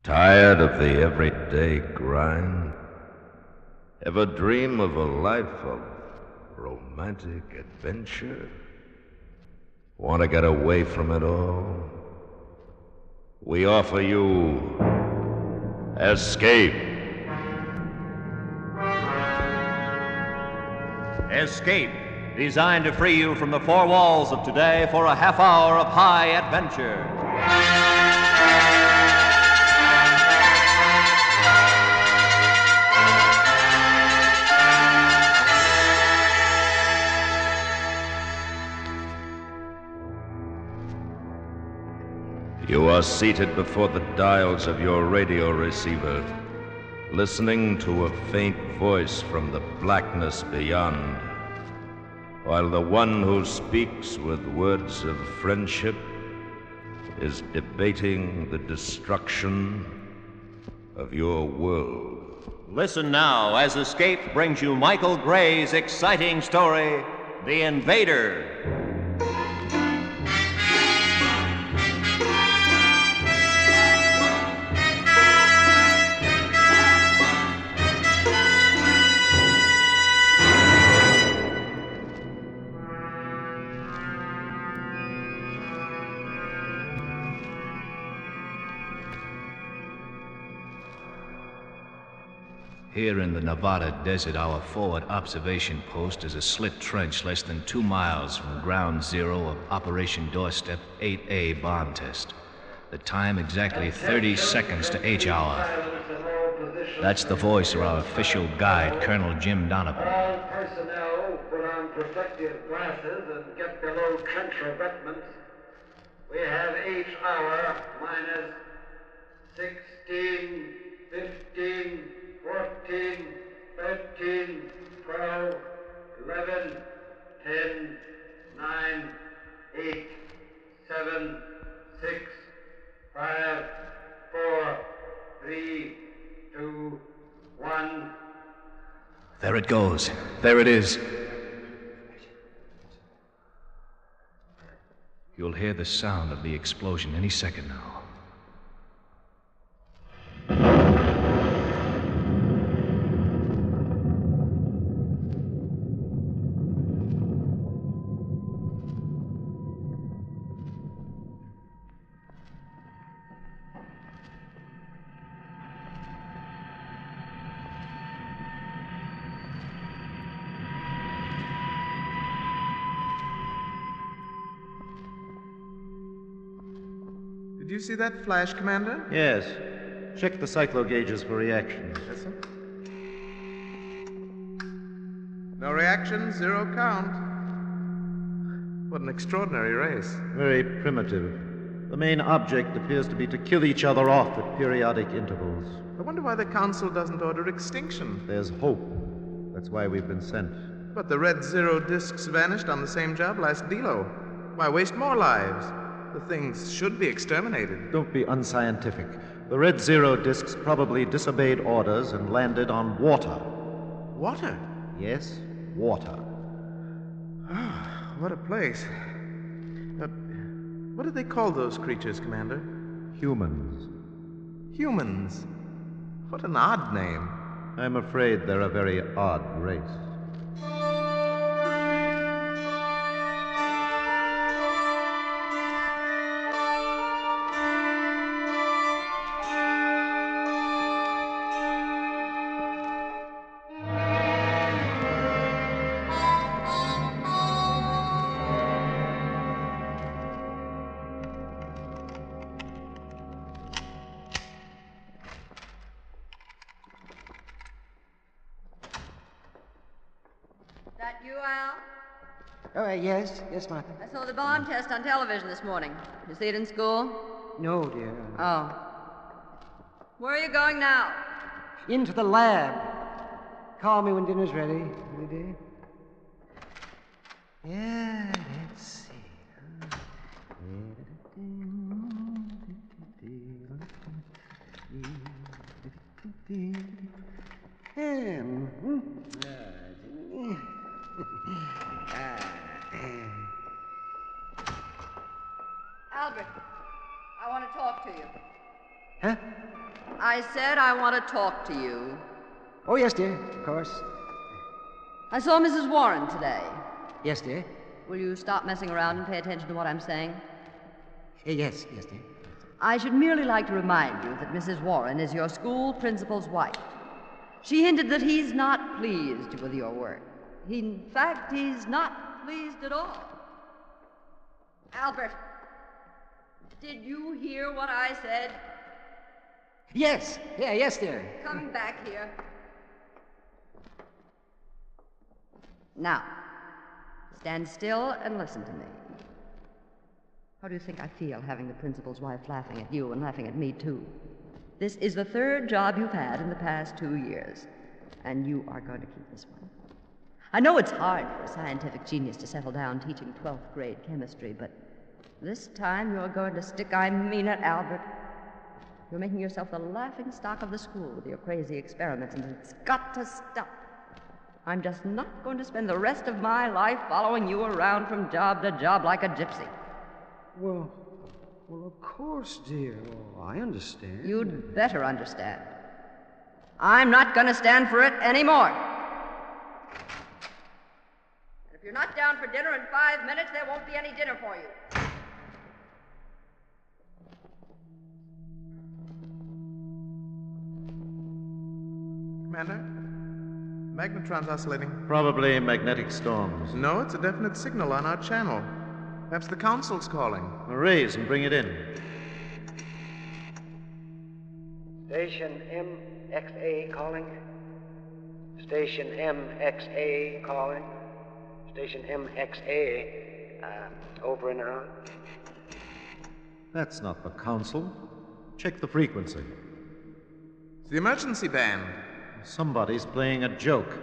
Tired of the everyday grind? Ever dream of a life of romantic adventure? Want to get away from it all? We offer you Escape. Escape, designed to free you from the four walls of today for a half hour of high adventure. You are seated before the dials of your radio receiver, listening to a faint voice from the blackness beyond, while the one who speaks with words of friendship is debating the destruction of your world. Listen now as Escape brings you Michael Gray's exciting story, The Invader. Here in the Nevada desert, our forward observation post is a slit trench less than 2 miles from ground zero of Operation Doorstep 8A bomb test. The time exactly 30 seconds to H hour. That's the voice of our official guide, Colonel Jim Donovan. All personnel put on protective glasses and get below trench abutments. We have H hour minus 16, 15, 14, 13, 12, 11, 10, 9, 8, 7, 6, 5, 4, 3, 2, 1. There it goes. There it is. You'll hear the sound of the explosion any second now. Did you see that flash, Commander? Yes. Check the cyclo gauges for reaction. Yes, sir. No reaction, 0 count. What an extraordinary race. Very primitive. The main object appears to be to kill each other off at periodic intervals. I wonder why the Council doesn't order extinction. There's hope. That's why we've been sent. But the red zero discs vanished on the same job last Delo. Why waste more lives? The things should be exterminated. Don't be unscientific. The red zero discs probably disobeyed orders and landed on water. Water? Yes, water. Ah, what a place. What do they call those creatures, Commander? Humans. Humans. What an odd name. I'm afraid they're a very odd race. That you, Al? Oh, yes, Martha. I saw the bomb test on television this morning. You see it in school? No, dear. Oh. Where are you going now? Into the lab. Call me when dinner's ready, will you, dear? Yeah, let's see. Albert, I want to talk to you. Huh? I said I want to talk to you. Oh, yes, dear, of course. I saw Mrs. Warren today. Yes, dear. Will you stop messing around and pay attention to what I'm saying? Yes, dear. I should merely like to remind you that Mrs. Warren is your school principal's wife. She hinted that he's not pleased with your work. In fact, he's not pleased at all. Albert, did you hear what I said? Yes, dear. Come back here. Now, stand still and listen to me. How do you think I feel having the principal's wife laughing at you and laughing at me, too? This is the third job you've had in the past 2 years, and you are going to keep this one. I know it's hard for a scientific genius to settle down teaching 12th grade chemistry, but this time you're going to stick. I mean it, Albert. You're making yourself the laughing stock of the school with your crazy experiments, and it's got to stop. I'm just not going to spend the rest of my life following you around from job to job like a gypsy. Well, of course, dear. Oh, I understand. You'd better understand. I'm not going to stand for it anymore. And if you're not down for dinner in 5 minutes, there won't be any dinner for you. Commander? Magnetrons oscillating. Probably magnetic storms. No, it's a definite signal on our channel. Perhaps the council's calling. Raise and bring it in. Station MXA calling. Station MXA calling. Station MXA, over and out. That's not the council. Check the frequency. It's the emergency band. Somebody's playing a joke.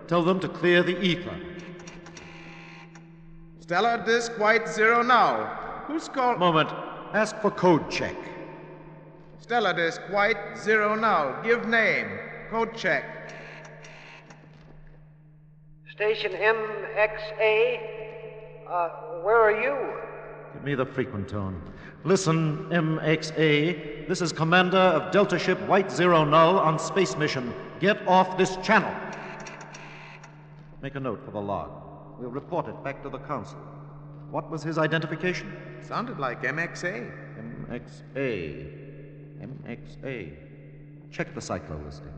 Tell them to clear the ether. Stellar Disk White 0 now. Who's called? Moment. Ask for code check. Stellar Disk White 0 now. Give name. Code check. Station MXA, where are you? Give me the frequent tone. Listen, MXA. This is Commander of Delta Ship White 0 Null on space mission. Get off this channel. Make a note for the log. We'll report it back to the council. What was his identification? Sounded like MXA. MXA. Check the cyclo listing.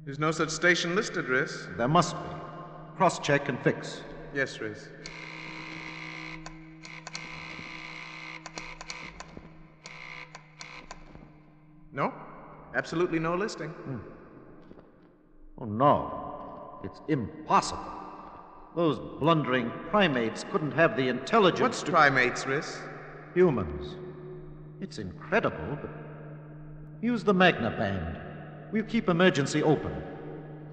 There's no such station listed, Riss. There must be. Cross-check and fix. Yes, Riss. No, absolutely no listing. Oh, no. It's impossible. Those blundering primates couldn't have the intelligence. What's primates, Riss? Humans. It's incredible, but use the Magna band. We'll keep emergency open.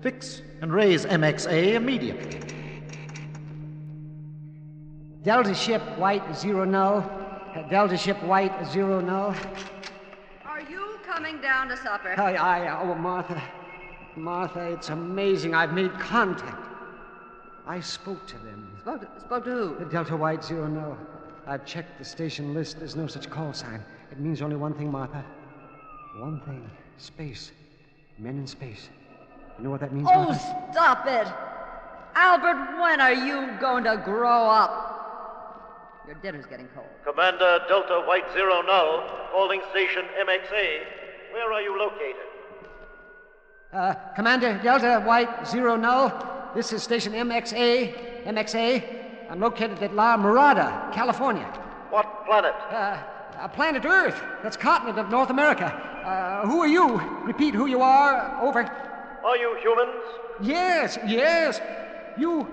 Fix and raise MXA immediately. Delta Ship White 0 Null. Delta Ship White 0 Null. Are you coming down to supper? Oh, Martha, it's amazing. I've made contact. I spoke to them. Spoke to who? The Delta White 0 Null. I've checked the station list. There's no such call sign. It means only one thing, Martha. One thing. Space. Men in space. You know what that means, Oh, Martha? stop it! Albert, when are you going to grow up? Your dinner's getting cold. Commander Delta White 0 Null, calling station MXA. Where are you located? Commander Delta White 0 Null. This is station MXA. I'm located at La Mirada, California. What planet? Planet Earth. That's continent of North America. Who are you? Repeat who you are. Over. Are you humans? Yes. You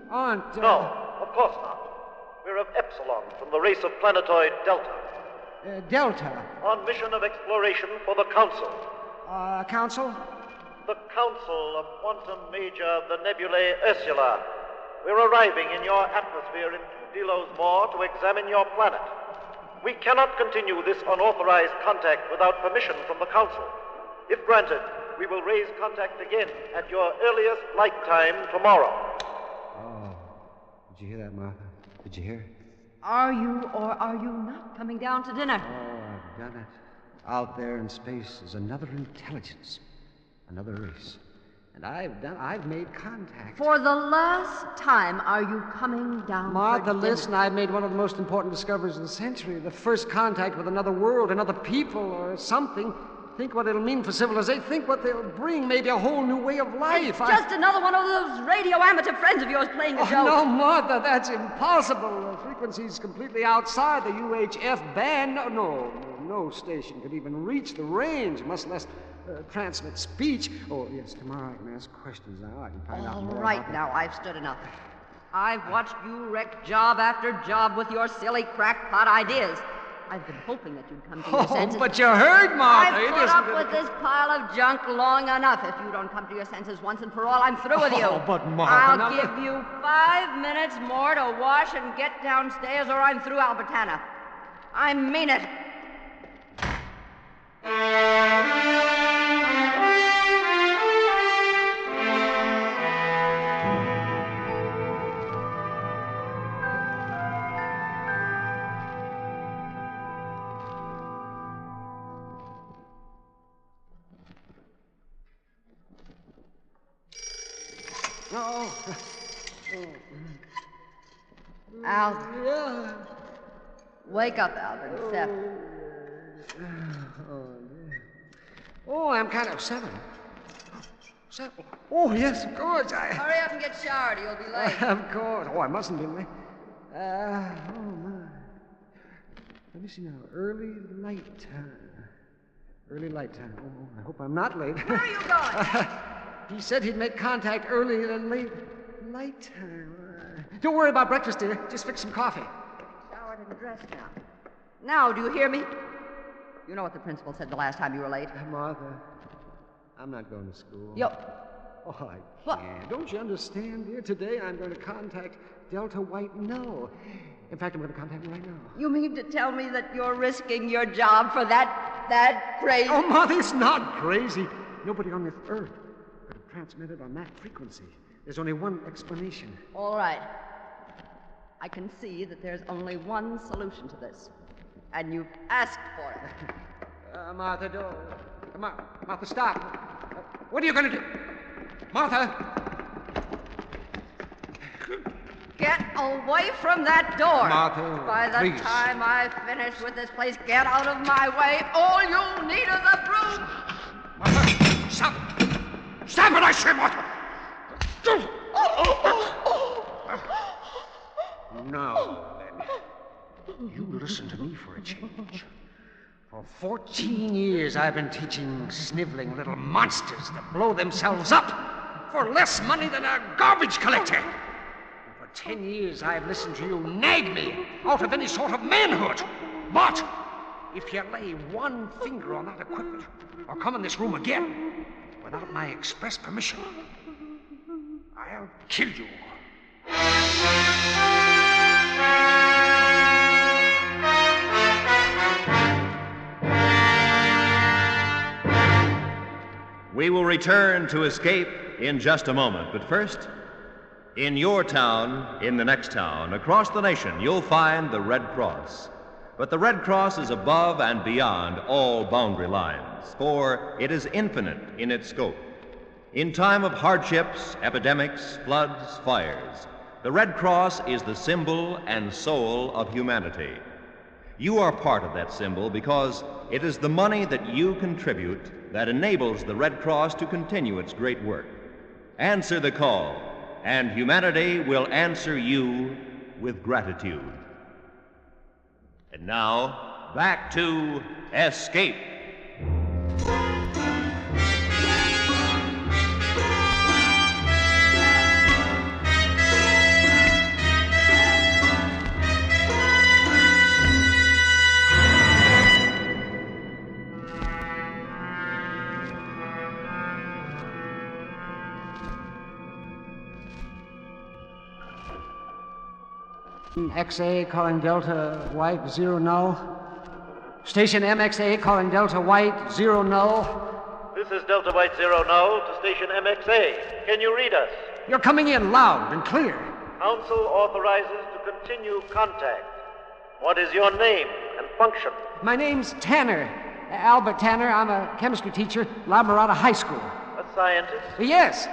aren't... No, of course not. We're of Epsilon, from the race of planetoid Delta. Delta. On mission of exploration for the Council. Council? The Council of Quantum Major of the Nebulae Ursula. We're arriving in your atmosphere in 2 delos more to examine your planet. We cannot continue this unauthorized contact without permission from the Council. If granted, we will raise contact again at your earliest flight time tomorrow. Oh, did you hear that, Martha? Did you hear it? Are you or are you not coming down to dinner? Oh, I've done it. Out there in space is another intelligence, another race. And I've made contact. For the last time, are you coming down Martha, for dinner? listen, I've made one of the most important discoveries of the century. The first contact with another world, another people, or something. Think what it'll mean for civilization. Think what they'll bring. Maybe a whole new way of life. Just another one of those radio amateur friends of yours playing a joke. No, Martha, that's impossible. The frequency's completely outside the UHF band. No station could even reach the range, much less transmit speech. Oh, yes, tomorrow I can ask questions now. I can find out more. All right, about now, I've stood enough. I've watched you wreck job after job with your silly crackpot ideas. I've been hoping that you'd come to your senses. But you heard, Martha. I've put up with this pile of junk long enough. If you don't come to your senses once and for all, I'm through with you. Oh, but Martha... I'll give you 5 minutes more to wash and get downstairs, or I'm through, Albertana. I mean it. Al. Wake up, Albert. It's 7. Oh, I'm kind of 7. Oh, yes, of course. Hurry up and get showered. You'll be late. Of course. Oh, I mustn't be late. Oh, my. Let me see now. Early light time. Early light time. Oh, I hope I'm not late. Where are you going? He said he'd make contact early and late light time. Don't worry about breakfast, dear. Just fix some coffee. Showered and dressed now. Now, do you hear me? You know what the principal said the last time you were late. Martha, I'm not going to school. Oh, I can't. What? Don't you understand, dear? Today I'm going to contact Delta White Null. In fact, I'm going to contact him right now. You mean to tell me that you're risking your job for that crazy... Oh, Martha, it's not crazy. Nobody on this earth could have transmitted on that frequency. There's only one explanation. All right. I can see that there's only one solution to this. And you've asked for it. Martha, don't. Martha, stop. What are you going to do? Martha! Get away from that door. Martha, By the please. time I finish with this place, get out of my way. All you need is a broom. Martha, stop! Stop it, I say, Martha! Now, then, you listen to me for a change. For 14 years, I've been teaching sniveling little monsters to blow themselves up for less money than a garbage collector. And for 10 years, I've listened to you nag me out of any sort of manhood. But if you lay one finger on that equipment or come in this room again without my express permission, I'll kill you. We will return to Escape in just a moment, but first, in your town, in the next town, across the nation, you'll find the Red Cross. But the Red Cross is above and beyond all boundary lines, for it is infinite in its scope. In time of hardships, epidemics, floods, fires, the Red Cross is the symbol and soul of humanity. You are part of that symbol because it is the money that you contribute that enables the Red Cross to continue its great work. Answer the call, and humanity will answer you with gratitude. And now, back to Escape. XA calling Delta White 0 null. Station MXA calling Delta White 0 null. This is Delta White Zero Null to station MXA. Can you read us? You're coming in loud and clear. Council authorizes to continue contact. What is your name and function? My name's Tanner. Albert Tanner. I'm a chemistry teacher, La Mirada High School. A scientist? Yes.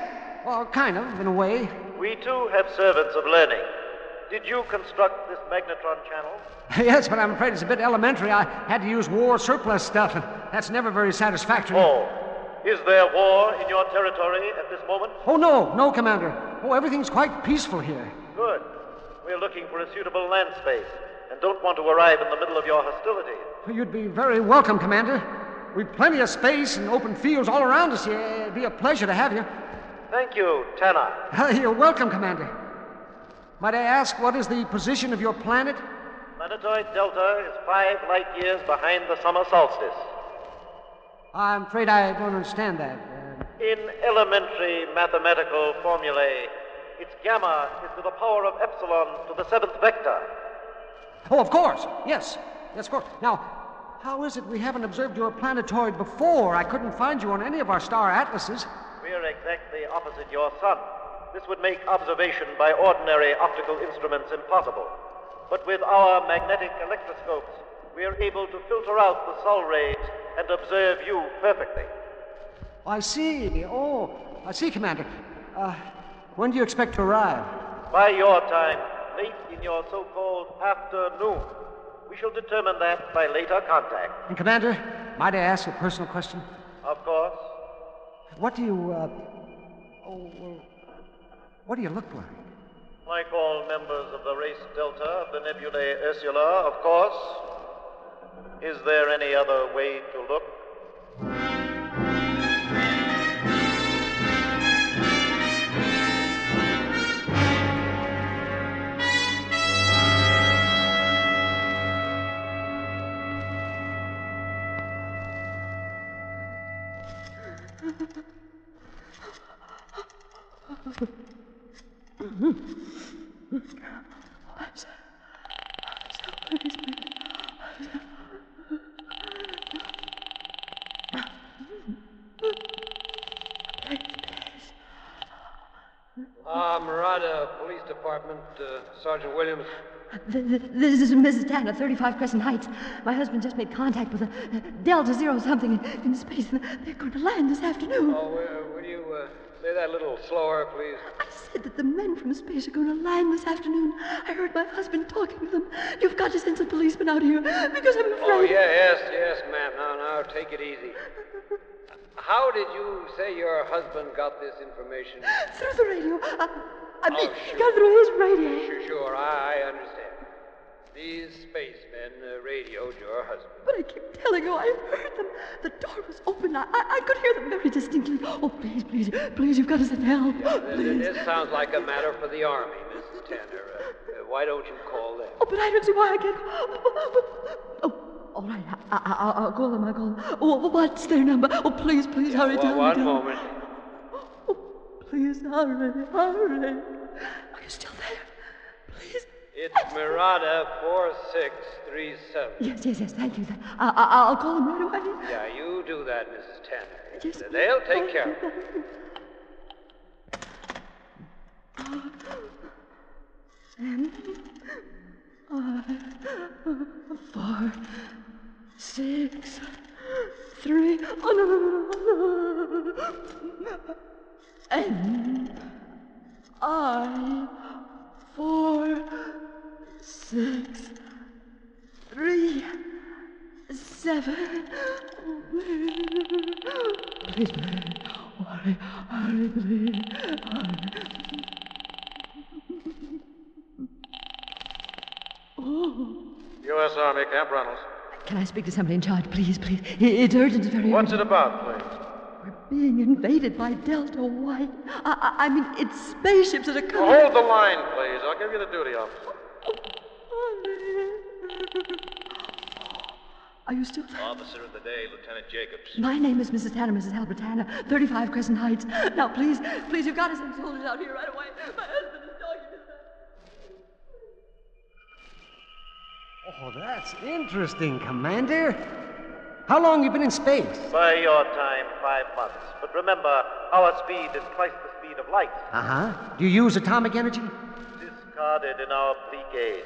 Well, kind of, in a way. We too have servants of learning. Did you construct this magnetron channel? Yes, but I'm afraid it's a bit elementary. I had to use war surplus stuff, and that's never very satisfactory. Oh. Is there war in your territory at this moment? Oh, no, Commander. Oh, everything's quite peaceful here. Good. We're looking for a suitable land space and don't want to arrive in the middle of your hostilities. You'd be very welcome, Commander. We've plenty of space and open fields all around us here. It'd be a pleasure to have you. Thank you, Tanner. You're welcome, Commander. Might I ask, what is the position of your planet? Planetoid Delta is 5 light years behind the summer solstice. I'm afraid I don't understand that. In elementary mathematical formulae, its gamma is to the power of epsilon to the 7th vector. Oh, of course. Yes, of course. Now, how is it we haven't observed your planetoid before? I couldn't find you on any of our star atlases. We're exactly opposite your sun. This would make observation by ordinary optical instruments impossible. But with our magnetic electroscopes, we are able to filter out the Sol rays and observe you perfectly. I see. Oh, I see, Commander. When do you expect to arrive? By your time, late in your so-called afternoon. We shall determine that by later contact. And, Commander, might I ask a personal question? Of course. What do you, what do you look like? Like all members of the race Delta of the nebulae Ursula, of course. Is there any other way to look? Mirada Police Department, Sergeant Williams. This is Mrs. Tanner, 35 Crescent Heights. My husband just made contact with a Delta Zero something in space, and they're going to land this afternoon. Oh, will you say that a little slower, please? I said that the men from space are going to land this afternoon. I heard my husband talking to them. You've got to send some policemen out here, because I'm afraid... Oh, yes, ma'am. Now, take it easy. How did you say your husband got this information? Through the radio. I mean, sure. got through his radio. Sure, I understand. These spacemen radioed your husband. But I keep telling you, I heard them. The door was open. I could hear them very distinctly. Oh, please, you've got to send help. This sounds like a matter for the Army, Mrs. Tanner. Why don't you call them? Oh, but I don't see why I can't. Oh, all right. I'll call them. Oh, what's their number? Oh, please, hurry. Tell me. One moment. Oh, please, hurry. Are you still there? Please. It's Mirada 4637. Yes, thank you. I'll call them right away. Yeah, you do that, Mrs. Tanner. Yes, they'll take care of it. Four, 6, 3. Oh, no. N-I 4, 6, 3, 7. Please, hurry, please. Oh. U.S. Army, Camp Reynolds. Can I speak to somebody in charge, please? It's urgent, it's very What's urgent. it about, please? We're being invaded by Delta White. I mean, it's spaceships that are coming. Hold the line, please. I'll give you the duty officer. Are you still there? Officer of the day, Lieutenant Jacobs. My name is Mrs. Tanner, Mrs. Albert Tanner, 35 Crescent Heights. Now, please, you've got to send soldiers out here right away. My husband is talking to them. Oh, that's interesting, Commander. How long you been in space? By your time, 5 months. But remember, our speed is twice the speed of light. Uh-huh. Do you use atomic energy? Discarded in our bleak age.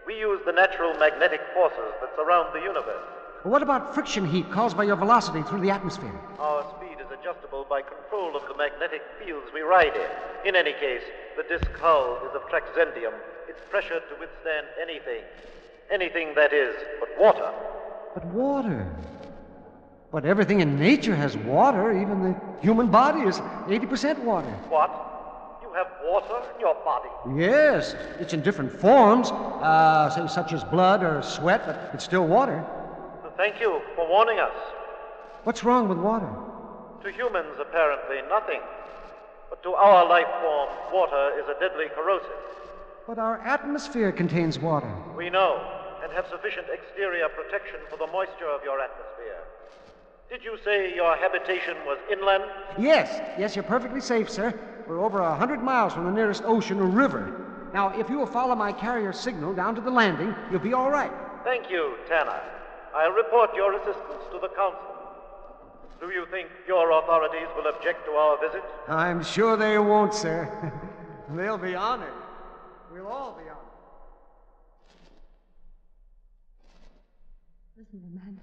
We use the natural magnetic forces that surround the universe. What about friction heat caused by your velocity through the atmosphere? Our speed is adjustable by control of the magnetic fields we ride in. In any case, the disk hull is of traxendium. It's pressured to withstand anything. Anything, that is, but water. But water? But everything in nature has water. Even the human body is 80% water. What? You have water in your body? Yes, it's in different forms, say such as blood or sweat, but it's still water. Thank you for warning us. What's wrong with water? To humans, apparently nothing. But to our life form, water is a deadly corrosive. But our atmosphere contains water. We know, and have sufficient exterior protection for the moisture of your atmosphere. Did you say your habitation was inland? Yes, you're perfectly safe, sir. We're over 100 miles from the nearest ocean or river. Now, if you will follow my carrier signal down to the landing, you'll be all right. Thank you, Tanner. I'll report your assistance to the council. Do you think your authorities will object to our visit? I'm sure they won't, sir. They'll be honored. We'll all be honored. Listen, the man.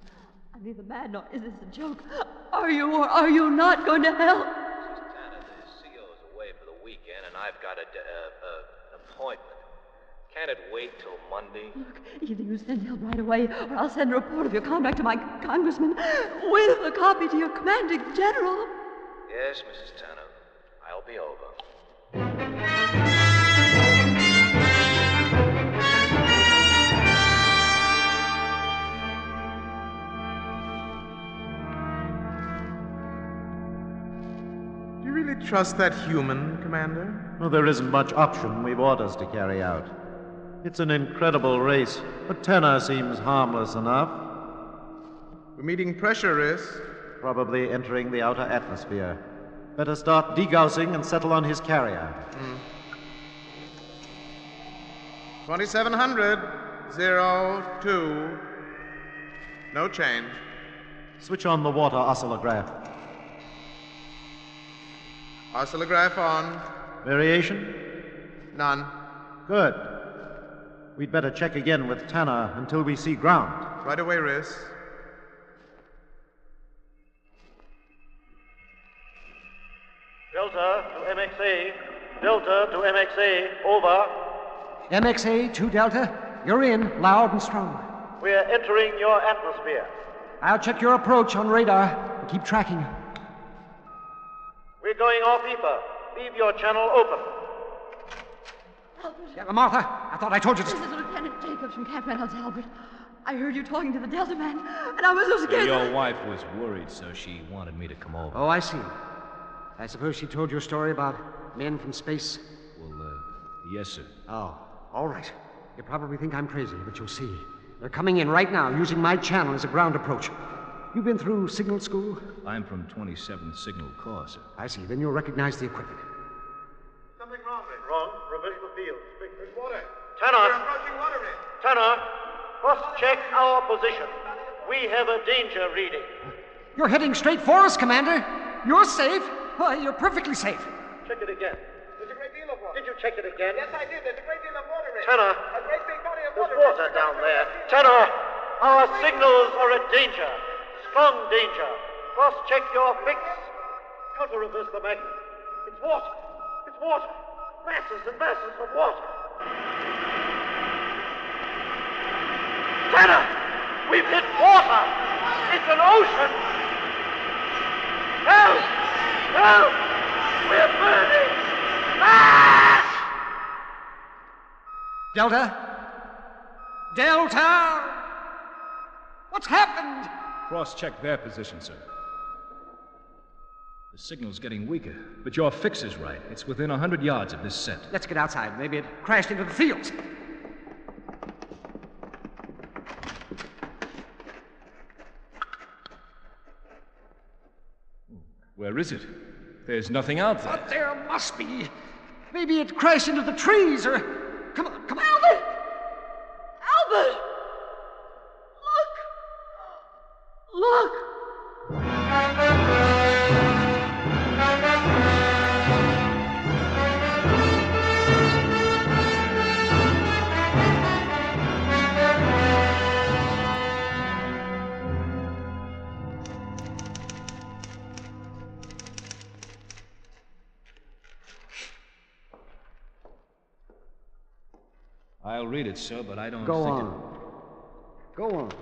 I'm either mad or is this a joke? Are you or are you not going to help? Mrs. Tanner, the CO's away for the weekend, and I've got an appointment. Can't it wait till Monday? Look, either you send help right away, or I'll send a report of your conduct to my congressman with a copy to your commanding general. Yes, Mrs. Tanner. I'll be over. Do you really trust that human, Commander? Well, there isn't much option. We've orders to carry out. It's an incredible race, but Tanner seems harmless enough. We're meeting pressure risks. Probably entering the outer atmosphere. Better start degaussing and settle on his carrier. 2700, 02. No change. Switch on the water oscillograph. Oscillograph on. Variation? None. Good. We'd better check again with Tanner until we see ground. Right away, Riss. Delta to MXA. Delta to MXA. Over. MXA 2 Delta, you're in, loud and strong. We're entering your atmosphere. I'll check your approach on radar and keep tracking you. We're going off ether. Leave your channel open. Albert. Yeah, Martha, I thought I told you This to... is Lieutenant Jacobs from Camp Reynolds, Albert. I heard you talking to the Delta man, and I was so scared. Your wife was worried, so she wanted me to come over. Oh, I see. I suppose she told you a story about men from space? Well, yes, sir. Oh, all right. You probably think I'm crazy, but you'll see. They're coming in right now, using my channel as a ground approach. You've been through signal school? I'm from 27th Signal Corps, sir. I see. Then you'll recognize the equipment. Something wrong, Rick. Wrong. Reverse the field. Quick, there's water. We're Tanner! approaching water, Rick. Tanner! Cross-check our position. We have a danger reading. You're heading straight for us, Commander. You're safe. Why, you're perfectly safe. Check it again. There's a great deal of water. Did you check it again? Yes, I did. There's a great deal of water, Rick. Tanner! A great big body of There's water. water down there. Tanner! Our signals are in danger. Strong danger. Cross-check your fix. Counter-reverse the magnet. It's water. It's water. Masses and masses of water. Tanner! We've hit water! It's an ocean! Help! Help! We're burning! Ah! Delta? Delta! What's happened? Cross-check their position, sir. The signal's getting weaker, but your fix is right. It's within 100 yards of this set. Let's get outside. Maybe it crashed into the fields. Where is it? There's nothing out there. But there must be. Maybe it crashed into the trees or... Come on, come on. Albert! Albert! Look! I'll read it, sir, but I don't Go think on. Go on.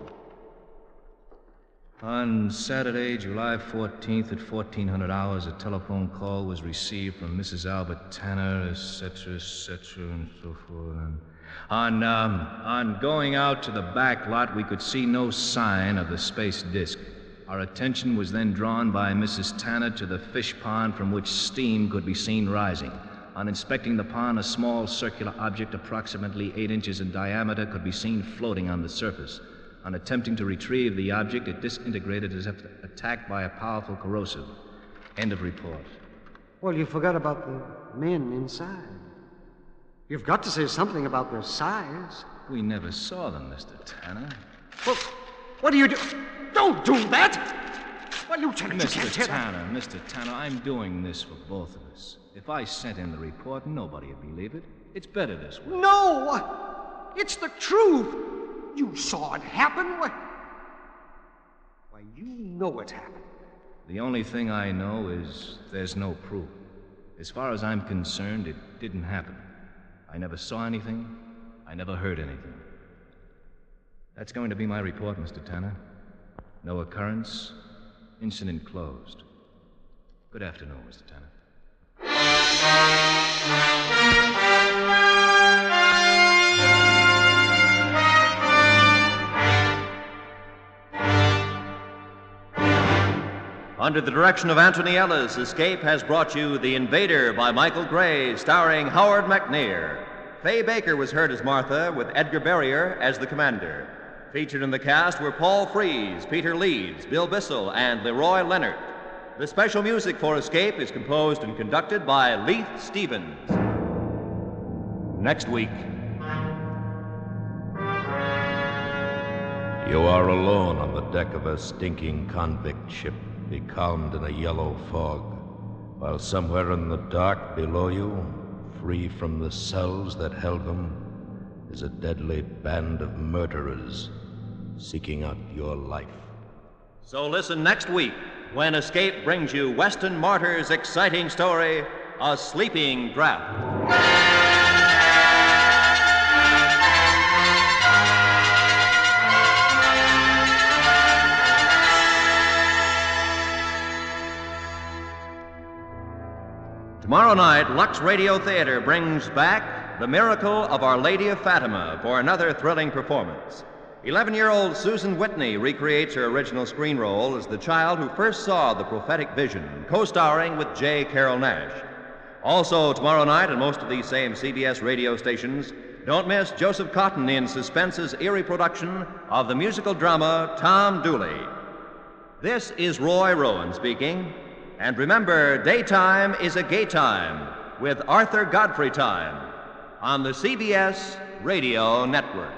On Saturday, July 14th at 1400 hours, a telephone call was received from Mrs. Albert Tanner, etc., and so forth. And on going out to the back lot, we could see no sign of the space disc. Our attention was then drawn by Mrs. Tanner to the fish pond from which steam could be seen rising. On inspecting the pond, a small circular object approximately 8 inches in diameter could be seen floating on the surface. On attempting to retrieve the object, it disintegrated as if attacked by a powerful corrosive. End of report. Well, you forgot about the men inside. You've got to say something about their size. We never saw them, Mr. Tanner. Well, what do you do? Don't do that! Well, Lieutenant, you can't tell Mr. Tanner, I'm doing this for both of us. If I sent in the report, nobody would believe it. It's better this way. No! It's the truth! You saw it happen? Why, you know it happened. The only thing I know is there's no proof. As far as I'm concerned, it didn't happen. I never saw anything. I never heard anything. That's going to be my report, Mr. Tanner. No occurrence. Incident closed. Good afternoon, Mr. Tanner. Under the direction of Anthony Ellis, Escape has brought you The Invader by Michael Gray, starring Howard McNear. Fay Baker was heard as Martha, with Edgar Barrier as the commander. Featured in the cast were Paul Frees, Peter Leeds, Bill Bissell, and Leroy Leonard. The special music for Escape is composed and conducted by Leith Stevens. Next week. You are alone on the deck of a stinking convict ship, becalmed in a yellow fog, while somewhere in the dark below you, free from the cells that held them, is a deadly band of murderers seeking out your life. So listen next week when Escape brings you Weston Martyr's exciting story, A Sleeping Draft. Tomorrow night, Lux Radio Theater brings back The Miracle of Our Lady of Fatima for another thrilling performance. 11-year-old Susan Whitney recreates her original screen role as the child who first saw the prophetic vision, co-starring with J. Carrol Naish. Also, tomorrow night, on most of these same CBS radio stations, don't miss Joseph Cotton in Suspense's eerie production of the musical drama Tom Dooley. This is Roy Rowan speaking. And remember, daytime is a gay time with Arthur Godfrey Time on the CBS Radio Network.